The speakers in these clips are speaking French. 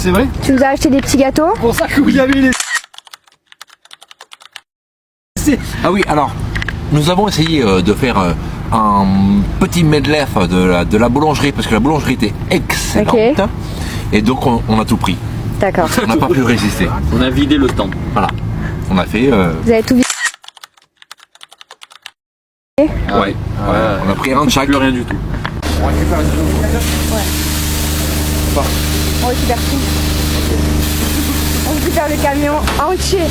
C'est vrai? Tu nous as acheté des petits gâteaux? C'est pour ça que vous avez les... Ah oui, alors, nous avons essayé de faire un petit medley de la boulangerie, parce que la boulangerie était excellente. Okay. Et donc on a tout pris. D'accord. On n'a pas pu résister. On a vidé le temps. Voilà. On a fait... Vous avez tout vu? Ouais. On a pris un de chaque. Plus rien du tout. On récupère une On récupère tout. On récupère le camion entier.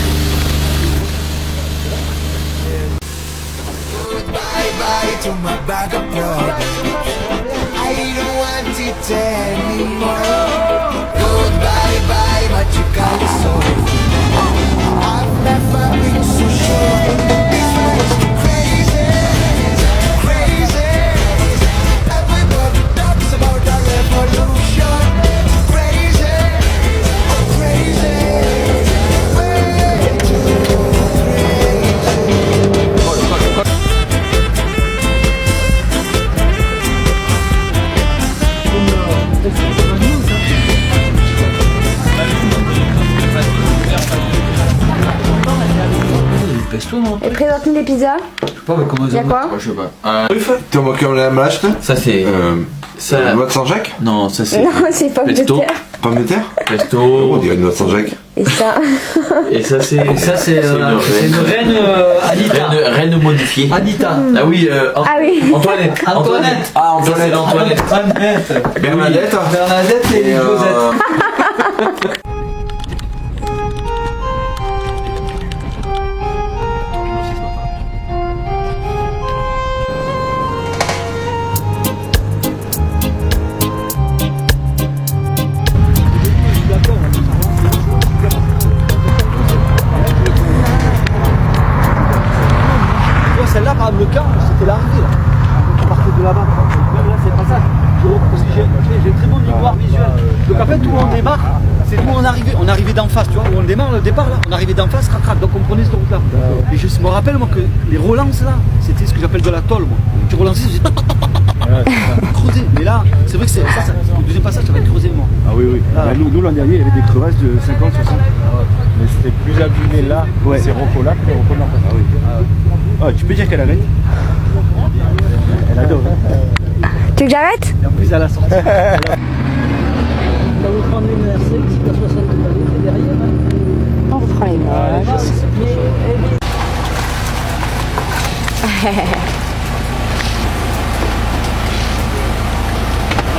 Bye bye to my bag of problems. I don't want it anymore. Goodbye bye, but you got it so. I've never been so sure. Crazy, crazy. Everybody talks about the revolution. Crazy, crazy. Way too crazy. Et présente-nous les pizzas. Il y a quoi? Je sais pas. Thomas Kamalamasht. Ça c'est. Ça. Noix de Saint-Jacques. Non, ça c'est. Non, c'est pommes de Pesto. terre. Pommes de terre. Pesto. On dirait une noix de Saint-Jacques. Et ça. Et ça c'est. C'est une reine Anita. Reine modifiée. Anita. Ah oui. Ah oui. Antoinette. Antoinette. Ah, Ça, c'est l'Antoinette. Antoinette. Bernadette. Bernadette et Josette. Celle-là, par exemple, le camp, c'était l'arrivée là. On partait de là-bas. Là, c'est pas ça. Parce que j'ai très bon mémoire visuelle. Donc en fait, où on démarre, c'est où on arrivait d'en face, tu vois, où on démarre le départ là. On arrivait d'en face, crac, donc on prenait cette route là. Et je me rappelle moi que les relances là, c'était ce que j'appelle de la tôle moi. Tu relançais, tu faisais creuser. Mais là, c'est vrai que le deuxième passage, ça va être creusé moi. Ah oui, oui. Ah. Nous l'an dernier, il y avait des crevasses de 50, 60. Mais c'était plus abîmé là, c'est Rocco là que Rocco là. Ah oui. Ah, tu peux dire qu'elle arrête. Elle adore. Tu veux que j'arrête? Et en plus, à la sortie. On va vous prendre une RC, petite à 60 balles derrière. On prend les moches.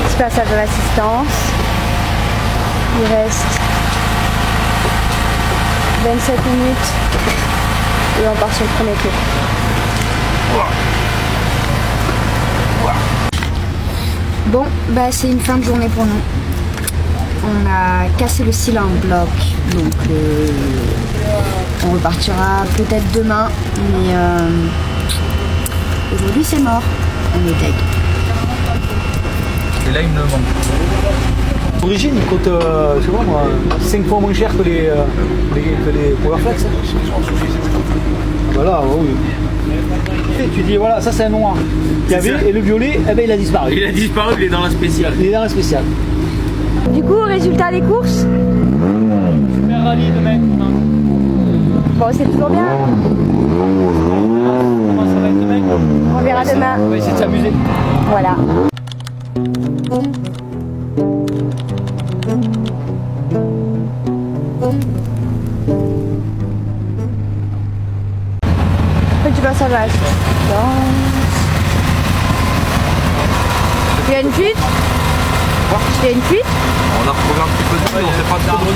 Petit passage de l'assistance. Il reste 27 minutes et on part sur le premier tour. Bon, bah c'est une fin de journée pour nous. On a cassé le cylindre bloc, donc on repartira peut-être demain, mais aujourd'hui c'est mort. On est deg. Et là il me manque. D'origine, il coûte, je sais pas moi, 5 fois moins cher que les Powerflex. Voilà, oui. Et tu dis, voilà, ça c'est un noir. Il y avait, et le violet, eh ben, il a disparu. Il a disparu, il est dans la spéciale. Il est dans la spéciale. Du coup, résultat des courses? Super rallye demain. Bon, c'est toujours bien. Comment ça va être demain? On verra demain. On va essayer de s'amuser. Voilà. Petit passage à l'assistance. Il y a une fuite? Il y a une fuite? On a retrouvé un petit peu de on sait pas trop de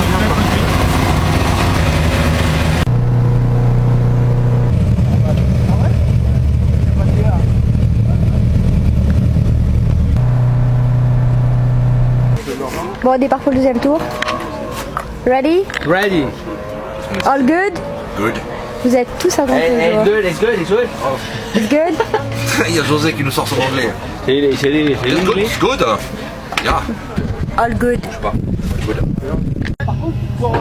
Bon, on départ pour le deuxième tour. Ready? Ready. All good? Good. Vous êtes tous à compter aujourd'hui. It's good. It's good? Il y a José qui nous sort son anglais. C'est It's good, it's good. Yeah. All good. Je sais pas. Good. Par contre, pour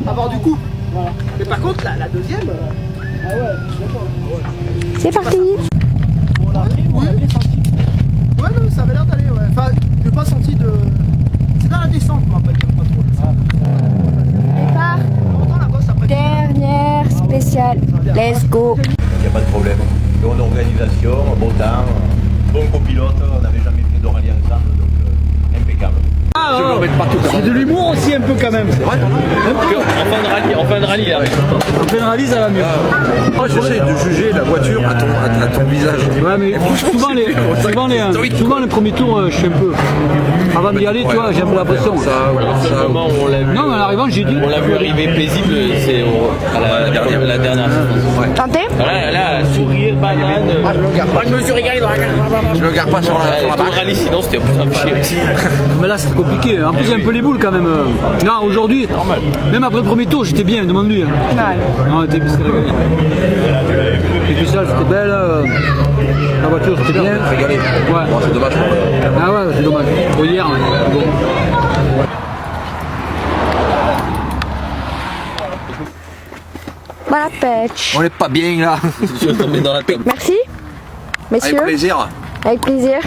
avoir du coup. Voilà. Mais par contre, la deuxième. Ah ouais, d'accord. C'est parti. On l'a pris, on l'a bien senti. Ouais, non, ça avait l'air d'aller, ouais. Enfin, je n'ai pas senti de. C'est dans la descente, moi, pas trop. spécial. Let's go. Il n'y a pas de problème. Bonne organisation, bon temps, bon copilote, on n'avait jamais fait de rallye ensemble, donc impeccable. C'est de l'humour aussi un peu quand même. C'est vrai. En fin de rallye là. En plein rallye ça va mieux. Moi j'essaie de juger la voiture à ton visage. Ouais mais souvent les premiers tours je suis un peu. Avant d'y aller tu vois j'ai un peu la pression. Au moment où on l'a vu, Non mais en arrivant j'ai dit. on l'a vu arriver paisible, c'est à la dernière. Tentez? Là, sourire, banane. Je me suis régalé dans la Je me garde pas sur la Tout le barre. rallye sinon c'était un peu chier. Mais là c'est compliqué. En plus il y a un peu les boules quand même. Non aujourd'hui, même après le premier tour j'étais bien, demande-lui. Non c'était régalé. Les puissales c'était belle. La voiture c'était bien. Régalé. Ouais. Bon, c'est dommage. Ah ouais c'est dommage. Pour hier. Bon. Bon appétit. On est pas bien là. Je vais tomber dans la table. Merci, messieurs. Avec plaisir. Avec plaisir.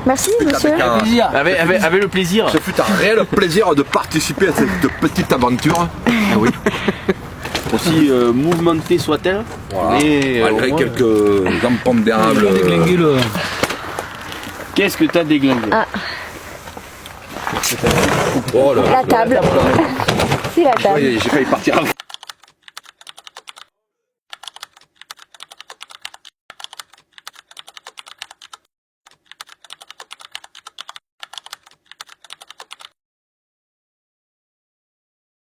Merci, monsieur. Avec le plaisir. Ce fut un réel plaisir de participer à cette petite aventure. Ah oui. Aussi mouvementée soit-elle. Voilà. Et, Malgré au moins, quelques impondérables. Qu'est-ce que t'as déglingué? Oh là là. La table. C'est la table. J'ai failli partir avant.